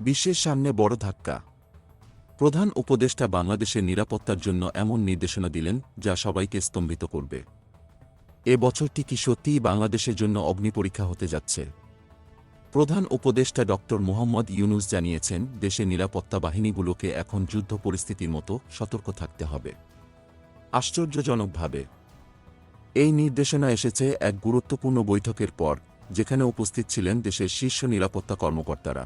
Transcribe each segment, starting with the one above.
বিশ্বের সামনে বড় ধাক্কা। প্রধান উপদেষ্টা বাংলাদেশের নিরাপত্তার জন্য এমন নির্দেশনা দিলেন যা সবাইকে স্তম্ভিত করবে। এ বছরটি কি সত্যিই বাংলাদেশের জন্য অগ্নিপরীক্ষা হতে যাচ্ছে? প্রধান উপদেষ্টা ডক্টর মোহাম্মদ ইউনূস জানিয়েছেন, দেশের নিরাপত্তা বাহিনীগুলোকে এখন যুদ্ধ পরিস্থিতির মতো সতর্ক থাকতে হবে। আশ্চর্যজনকভাবে এই নির্দেশনা এসেছে এক গুরুত্বপূর্ণ বৈঠকের পর, যেখানে উপস্থিত ছিলেন দেশের শীর্ষ নিরাপত্তা কর্মকর্তারা।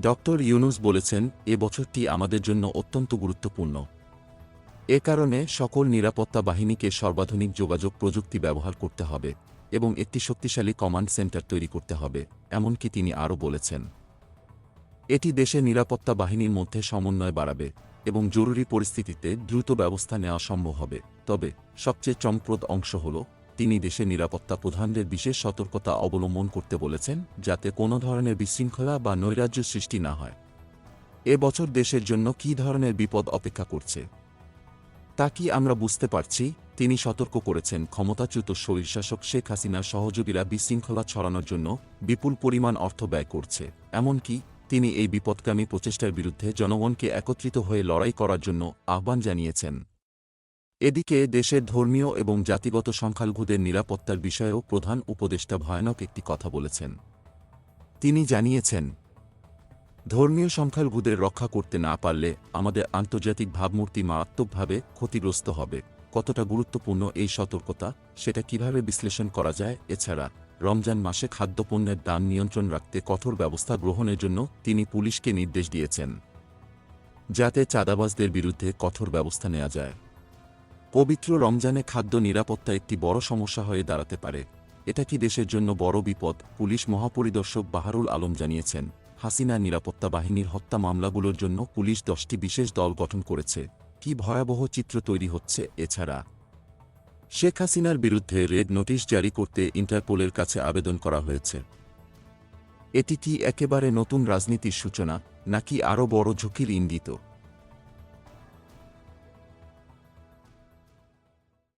ডক্টর ইউনূস বলেছেন, এ বছরটি আমাদের জন্য অত্যন্ত গুরুত্বপূর্ণ। এ কারণে সকল নিরাপত্তা বাহিনীকে সর্বাধুনিক যোগাযোগ প্রযুক্তি ব্যবহার করতে হবে এবং একটি শক্তিশালী কমান্ড সেন্টার তৈরি করতে হবে। এমনকি তিনি আরও বলেছেন, এটি দেশের নিরাপত্তা বাহিনীর মধ্যে সমন্বয় বাড়াবে এবং জরুরি পরিস্থিতিতে দ্রুত ব্যবস্থা নেওয়া সম্ভব হবে। তবে সবচেয়ে চমকপ্রদ অংশ হল, তিনি দেশের নিরাপত্তা প্রধানদের বিশেষ সতর্কতা অবলম্বন করতে বলেছেন, যাতে কোনো ধরনের বিশৃঙ্খলা বা নৈরাজ্য সৃষ্টি না হয়। এ বছর দেশের জন্য কী ধরনের বিপদ অপেক্ষা করছে তা কি আমরা বুঝতে পারছি? তিনি সতর্ক করেছেন, ক্ষমতাচ্যুত স্বৈরশাসক শেখ হাসিনার সহযোগীরা বিশৃঙ্খলা ছড়ানোর জন্য বিপুল পরিমাণ অর্থ ব্যয় করছে। এমনকি তিনি এই বিপদগামী প্রচেষ্টার বিরুদ্ধে জনগণকে একত্রিত হয়ে লড়াই করার জন্য আহ্বান জানিয়েছেন। এদিকে দেশের ধর্মীয় এবং জাতিগত সংখ্যালঘুদের নিরাপত্তার বিষয়েও প্রধান উপদেষ্টা ভয়ানক একটি কথা বলেছেন। তিনি জানিয়েছেন, ধর্মীয় সংখ্যালঘুদের রক্ষা করতে না পারলে আমাদের আন্তর্জাতিক ভাবমূর্তি মারাত্মকভাবে ক্ষতিগ্রস্ত হবে। কতটা গুরুত্বপূর্ণ এই সতর্কতা, সেটা কিভাবে বিশ্লেষণ করা যায়? এছাড়া রমজান মাসে খাদ্যপণ্যের দাম নিয়ন্ত্রণ রাখতে কঠোর ব্যবস্থা গ্রহণের জন্য তিনি পুলিশকে নির্দেশ দিয়েছেন, যাতে চাঁদাবাজদের বিরুদ্ধে কঠোর ব্যবস্থা নেওয়া যায়। পবিত্র রমজানে খাদ্য নিরাপত্তা একটি বড় সমস্যা হয়ে দাঁড়াতে পারে। এটা কি দেশের জন্য বড় বিপদ? পুলিশ মহাপরিদর্শক বাহারুল আলম জানিয়েছেন, হাসিনা নিরাপত্তা বাহিনীর হত্যা মামলাগুলোর জন্য পুলিশ 10টি বিশেষ দল গঠন করেছে। কি ভয়াবহ চিত্র তৈরি হচ্ছে! এছাড়া শেখ হাসিনার বিরুদ্ধে রেড নোটিশ জারি করতে ইন্টারপোলের কাছে আবেদন করা হয়েছে। এটি কি একেবারে নতুন রাজনীতির সূচনা, নাকি আরও বড় ঝুঁকির ইঙ্গিত?